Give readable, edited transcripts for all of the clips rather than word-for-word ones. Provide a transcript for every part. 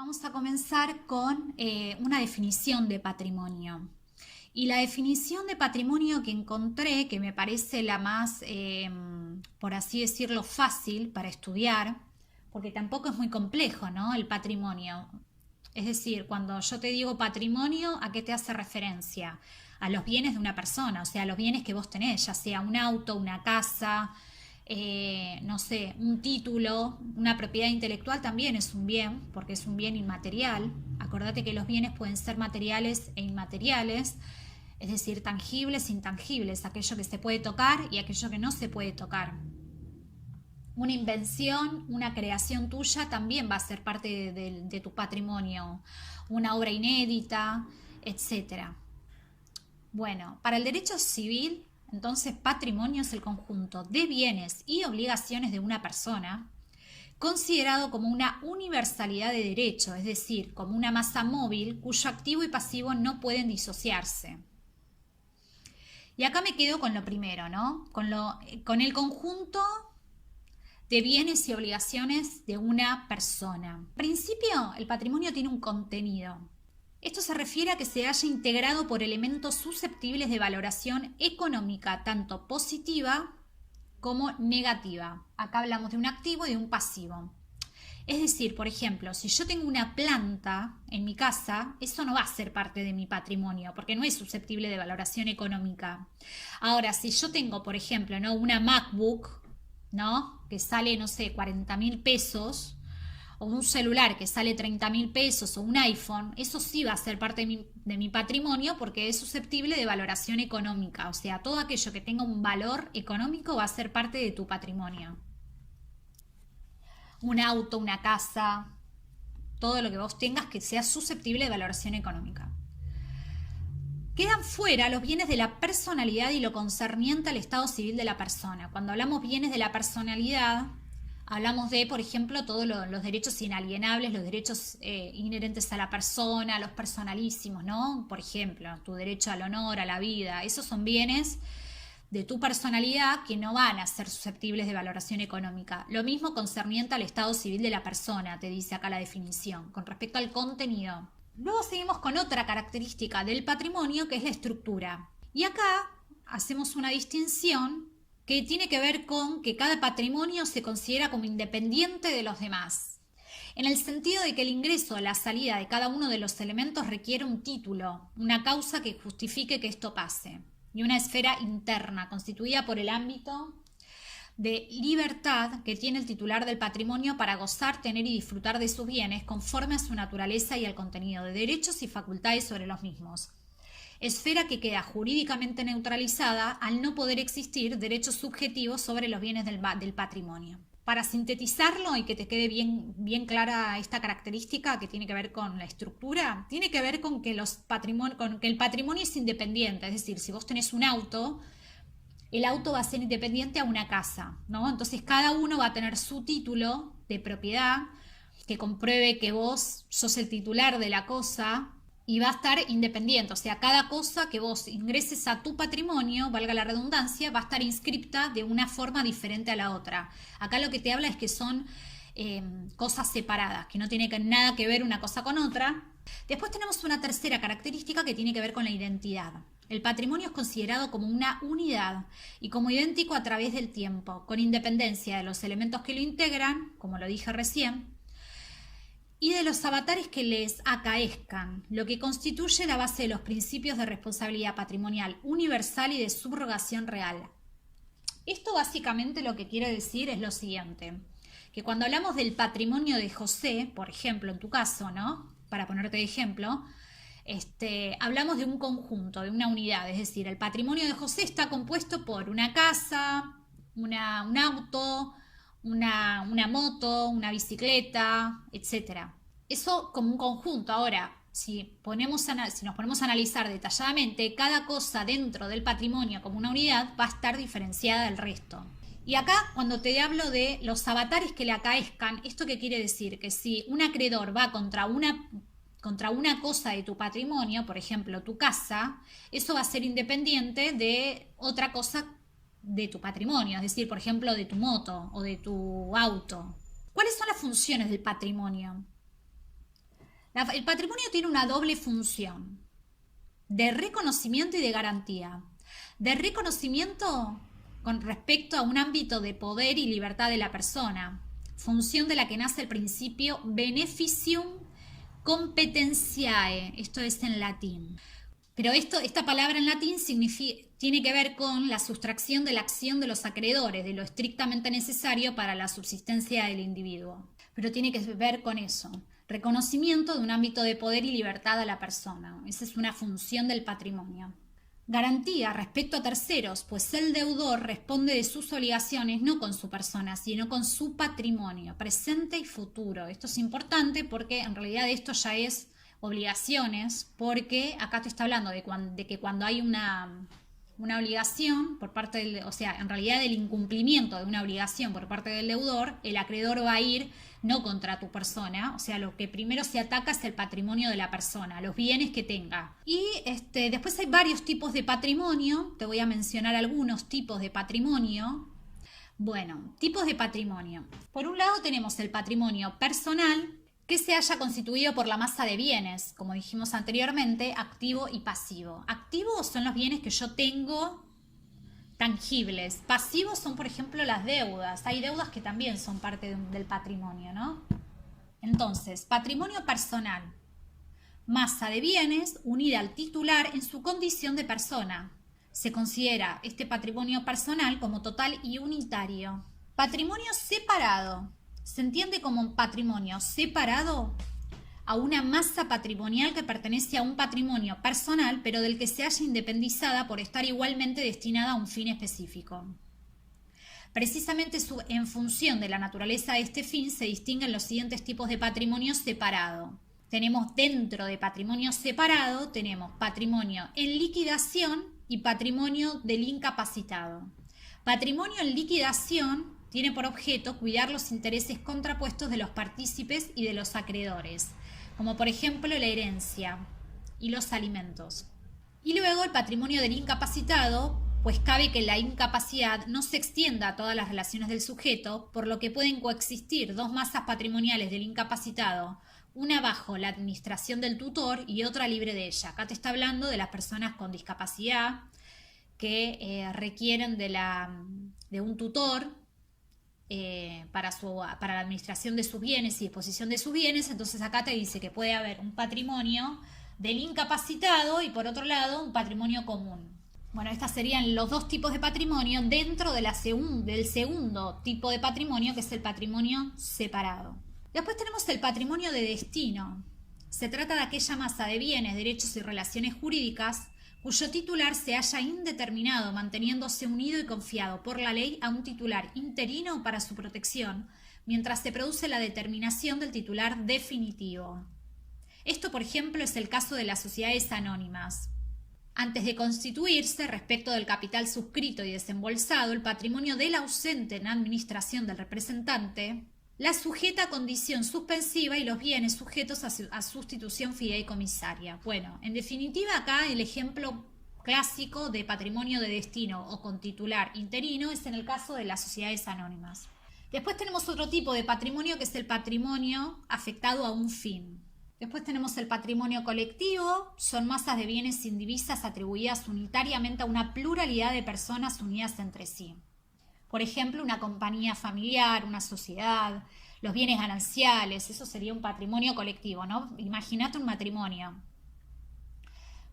Vamos a comenzar con una definición de patrimonio. Y la definición de patrimonio que encontré, que me parece la más, por así decirlo, fácil para estudiar, porque tampoco es muy complejo, ¿no? El patrimonio. Es decir, cuando yo te digo patrimonio, ¿a qué te hace referencia? A los bienes de una persona, o sea, a los bienes que vos tenés, ya sea un auto, una casa, no sé, un título, una propiedad intelectual también es un bien, porque es un bien inmaterial. Acordate que los bienes pueden ser materiales e inmateriales, es decir, tangibles e intangibles, aquello que se puede tocar y aquello que no se puede tocar. Una invención, una creación tuya también va a ser parte de tu patrimonio, una obra inédita, etc. Bueno, para el derecho civil, entonces patrimonio es el conjunto de bienes y obligaciones de una persona, considerado como una universalidad de derecho, es decir, como una masa móvil cuyo activo y pasivo no pueden disociarse. Y acá me quedo con lo primero, ¿no? Con el conjunto de bienes y obligaciones de una persona. En principio, el patrimonio tiene un contenido. Esto se refiere a que se haya integrado por elementos susceptibles de valoración económica, tanto positiva como negativa. Acá hablamos de un activo y de un pasivo. Es decir, por ejemplo, si yo tengo una planta en mi casa, eso no va a ser parte de mi patrimonio, porque no es susceptible de valoración económica. Ahora, si yo tengo, por ejemplo, ¿no? una MacBook, ¿no? que sale, no sé, 40.000 pesos, o un celular que sale 30.000 pesos, o un iPhone, eso sí va a ser parte de mi patrimonio porque es susceptible de valoración económica. O sea, todo aquello que tenga un valor económico va a ser parte de tu patrimonio. Un auto, una casa, todo lo que vos tengas que sea susceptible de valoración económica. Quedan fuera los bienes de la personalidad y lo concerniente al estado civil de la persona. Cuando hablamos bienes de la personalidad, hablamos de, por ejemplo, todos los derechos inalienables, los derechos inherentes a la persona, los personalísimos, ¿no? Por ejemplo, tu derecho al honor, a la vida. Esos son bienes de tu personalidad que no van a ser susceptibles de valoración económica. Lo mismo concerniente al estado civil de la persona, te dice acá la definición, con respecto al contenido. Luego seguimos con otra característica del patrimonio que es la estructura. Y acá hacemos una distinción que tiene que ver con que cada patrimonio se considera como independiente de los demás, en el sentido de que el ingreso o la salida de cada uno de los elementos requiere un título, una causa que justifique que esto pase, y una esfera interna constituida por el ámbito de libertad que tiene el titular del patrimonio para gozar, tener y disfrutar de sus bienes conforme a su naturaleza y al contenido de derechos y facultades sobre los mismos. Esfera que queda jurídicamente neutralizada al no poder existir derechos subjetivos sobre los bienes del patrimonio. Para sintetizarlo y que te quede bien clara esta característica que tiene que ver con la estructura, tiene que ver con que el patrimonio es independiente, es decir, si vos tenés un auto, el auto va a ser independiente a una casa, ¿no? Entonces cada uno va a tener su título de propiedad que compruebe que vos sos el titular de la cosa y va a estar independiente, o sea, cada cosa que vos ingreses a tu patrimonio, valga la redundancia, va a estar inscripta de una forma diferente a la otra. Acá lo que te habla es que son cosas separadas, que no tiene nada que ver una cosa con otra. Después tenemos una tercera característica que tiene que ver con la identidad. El patrimonio es considerado como una unidad y como idéntico a través del tiempo, con independencia de los elementos que lo integran, como lo dije recién, y de los avatares que les acaezcan, lo que constituye la base de los principios de responsabilidad patrimonial universal y de subrogación real. Esto básicamente lo que quiere decir es lo siguiente, que cuando hablamos del patrimonio de José, por ejemplo, en tu caso, ¿no? Para ponerte de ejemplo, hablamos de un conjunto, de una unidad, es decir, el patrimonio de José está compuesto por una casa, un auto, una moto, una bicicleta, etc. Eso como un conjunto. Ahora, si nos ponemos a analizar detalladamente, cada cosa dentro del patrimonio como una unidad va a estar diferenciada del resto. Y acá, cuando te hablo de los avatares que le acaezcan, ¿esto qué quiere decir? Que si un acreedor va contra una cosa de tu patrimonio, por ejemplo, tu casa, eso va a ser independiente de otra cosa de tu patrimonio, es decir, por ejemplo, de tu moto o de tu auto. ¿Cuáles son las funciones del patrimonio? El patrimonio tiene una doble función, de reconocimiento y de garantía. De reconocimiento con respecto a un ámbito de poder y libertad de la persona, función de la que nace el principio beneficium competentiae, esto es en latín. Pero esta palabra en latín tiene que ver con la sustracción de la acción de los acreedores, de lo estrictamente necesario para la subsistencia del individuo. Pero tiene que ver con eso, reconocimiento de un ámbito de poder y libertad a la persona. Esa es una función del patrimonio. Garantía respecto a terceros, pues el deudor responde de sus obligaciones no con su persona, sino con su patrimonio, presente y futuro. Esto es importante porque en realidad esto ya es obligaciones, porque acá te está hablando de que cuando hay una obligación por parte del, o sea, en realidad del incumplimiento de una obligación por parte del deudor, el acreedor va a ir no contra tu persona, o sea, lo que primero se ataca es el patrimonio de la persona, los bienes que tenga. Y después hay varios tipos de patrimonio, te voy a mencionar algunos tipos de patrimonio. Bueno, tipos de patrimonio. Por un lado tenemos el patrimonio personal, que se haya constituido por la masa de bienes, como dijimos anteriormente, activo y pasivo. Activos son los bienes que yo tengo tangibles. Pasivos son, por ejemplo, las deudas. Hay deudas que también son parte del patrimonio, ¿no? Entonces, patrimonio personal. Masa de bienes unida al titular en su condición de persona. Se considera este patrimonio personal como total y unitario. Patrimonio separado. Se entiende como un patrimonio separado a una masa patrimonial que pertenece a un patrimonio personal, pero del que se haya independizada por estar igualmente destinada a un fin específico. Precisamente en función de la naturaleza de este fin se distinguen los siguientes tipos de patrimonio separado. Tenemos dentro de patrimonio separado, tenemos patrimonio en liquidación y patrimonio del incapacitado. Patrimonio en liquidación tiene por objeto cuidar los intereses contrapuestos de los partícipes y de los acreedores, como por ejemplo la herencia y los alimentos. Y luego el patrimonio del incapacitado, pues cabe que la incapacidad no se extienda a todas las relaciones del sujeto, por lo que pueden coexistir dos masas patrimoniales del incapacitado, una bajo la administración del tutor y otra libre de ella. Acá te está hablando de las personas con discapacidad que requieren de un tutor para la administración de sus bienes y disposición de sus bienes. Entonces acá te dice que puede haber un patrimonio del incapacitado y por otro lado un patrimonio común. Bueno, estos serían los dos tipos de patrimonio dentro de del segundo tipo de patrimonio, que es el patrimonio separado. Después tenemos el patrimonio de destino. Se trata de aquella masa de bienes, derechos y relaciones jurídicas cuyo titular se haya indeterminado, manteniéndose unido y confiado por la ley a un titular interino para su protección, mientras se produce la determinación del titular definitivo. Esto, por ejemplo, es el caso de las sociedades anónimas. Antes de constituirse, respecto del capital suscrito y desembolsado, el patrimonio del ausente en administración del representante la sujeta a condición suspensiva y los bienes sujetos a sustitución fideicomisaria. Bueno, en definitiva acá el ejemplo clásico de patrimonio de destino o con titular interino es en el caso de las sociedades anónimas. Después tenemos otro tipo de patrimonio que es el patrimonio afectado a un fin. Después tenemos el patrimonio colectivo, son masas de bienes sin divisas atribuidas unitariamente a una pluralidad de personas unidas entre sí. Por ejemplo, una compañía familiar, una sociedad, los bienes gananciales, eso sería un patrimonio colectivo, ¿no? Imagínate un matrimonio.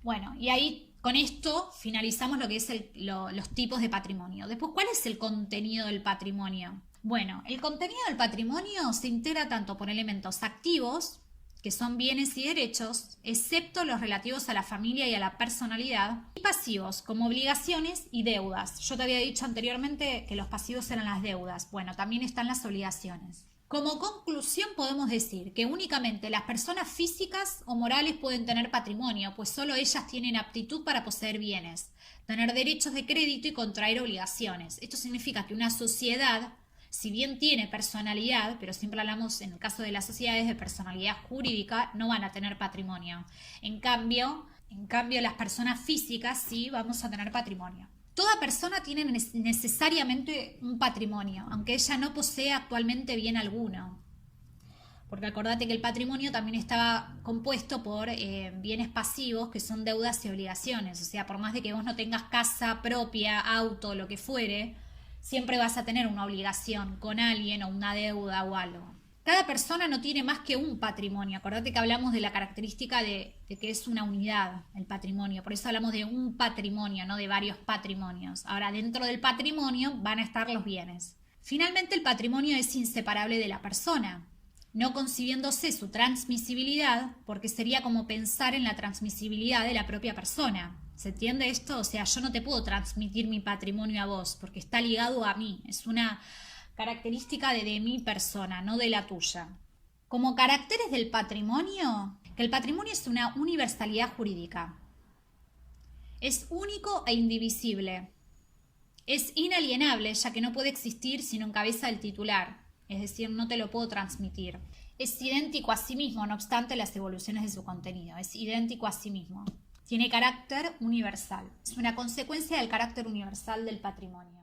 Bueno, y ahí con esto finalizamos lo que es los tipos de patrimonio. Después, ¿cuál es el contenido del patrimonio? Bueno, el contenido del patrimonio se integra tanto por elementos activos, que son bienes y derechos, excepto los relativos a la familia y a la personalidad, y pasivos, como obligaciones y deudas. Yo te había dicho anteriormente que los pasivos eran las deudas. Bueno, también están las obligaciones. Como conclusión podemos decir que únicamente las personas físicas o morales pueden tener patrimonio, pues solo ellas tienen aptitud para poseer bienes, tener derechos de crédito y contraer obligaciones. Esto significa que una sociedad, si bien tiene personalidad, pero siempre hablamos en el caso de las sociedades de personalidad jurídica, no van a tener patrimonio. En cambio, las personas físicas sí vamos a tener patrimonio. Toda persona tiene necesariamente un patrimonio, aunque ella no posea actualmente bien alguno. porque acordate que el patrimonio también estaba compuesto por bienes pasivos que son deudas y obligaciones. O sea, por más de que vos no tengas casa propia, auto, lo que fuere, siempre vas a tener una obligación con alguien o una deuda o algo. Cada persona no tiene más que un patrimonio. Acordate que hablamos de la característica de que es una unidad el patrimonio. Por eso hablamos de un patrimonio, no de varios patrimonios. Ahora, dentro del patrimonio van a estar los bienes. Finalmente, el patrimonio es inseparable de la persona, no concibiéndose su transmisibilidad, porque sería como pensar en la transmisibilidad de la propia persona. ¿Se entiende esto? O sea, yo no te puedo transmitir mi patrimonio a vos, porque está ligado a mí. Es una característica de mi persona, no de la tuya. Como caracteres del patrimonio, que el patrimonio es una universalidad jurídica. Es único e indivisible. Es inalienable, ya que no puede existir sino en cabeza del titular, es decir, no te lo puedo transmitir. Es idéntico a sí mismo, no obstante las evoluciones de su contenido. Es idéntico a sí mismo. Tiene carácter universal. Es una consecuencia del carácter universal del patrimonio.